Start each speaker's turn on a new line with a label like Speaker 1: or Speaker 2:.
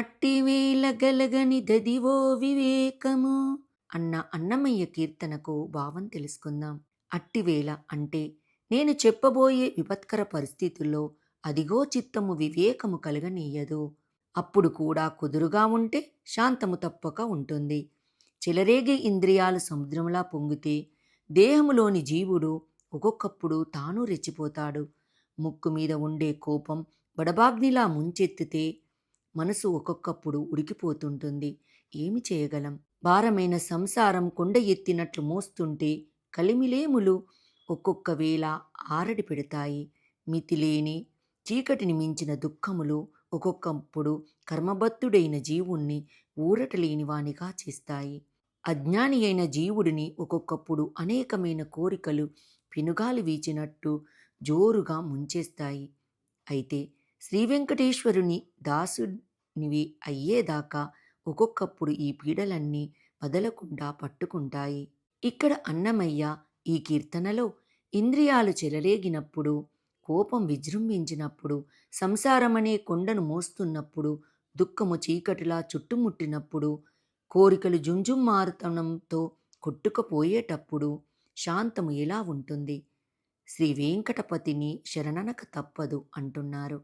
Speaker 1: అట్టివేళ గలగని దదివో వివేకము అన్న అన్నమయ్య కీర్తనకు భావం తెలుసుకుందాం. అట్టివేళ అంటే నేను చెప్పబోయే విపత్కర పరిస్థితుల్లో అదిగో చిత్తము వివేకము కలగనీయదు. అప్పుడు కూడా కుదురుగా ఉంటే శాంతము తప్పక ఉంటుంది. చెలరేగే ఇంద్రియాలు సముద్రంలా పొంగితే దేహములోని జీవుడు ఒక్కొక్కప్పుడు తాను రెచ్చిపోతాడు. ముక్కు మీద ఉండే కోపం వడబాగ్నిలా ముంచెత్తితే మనసు ఒక్కొక్కప్పుడు ఉడికిపోతుంటుంది. ఏమి చేయగలం? భారమైన సంసారం కొండ ఎత్తినట్లు మోస్తుంటే కలిమిలేములు ఒక్కొక్క వేళ ఆరడి పెడతాయి. మితిలేని చీకటిని మించిన దుఃఖములు ఒక్కొక్కప్పుడు కర్మబద్ధుడైన జీవుణ్ణి ఊరటలేని వానిగా చేస్తాయి. అజ్ఞాని అయిన జీవుడిని ఒక్కొక్కప్పుడు అనేకమైన కోరికలు పెనుగాలి వీచినట్టు జోరుగా ముంచేస్తాయి. అయితే శ్రీవెంకటేశ్వరుని దాసునివి అయ్యేదాకా ఒక్కొక్కప్పుడు ఈ పీడలన్నీ వదలకుండా పట్టుకుంటాయి. ఇక్కడ అన్నమయ్య ఈ కీర్తనలో ఇంద్రియాలు చెలరేగినప్పుడు, కోపం విజృంభించినప్పుడు, సంసారమనే కొండను మోస్తున్నప్పుడు, దుఃఖము చీకటిలా చుట్టుముట్టినప్పుడు, కోరికలు జుంజుమారుతనంతో కొట్టుకుపోయేటప్పుడు శాంతము ఎలా ఉంటుంది? శ్రీ వెంకటపతిని శరణనక తప్పదు అంటున్నారు.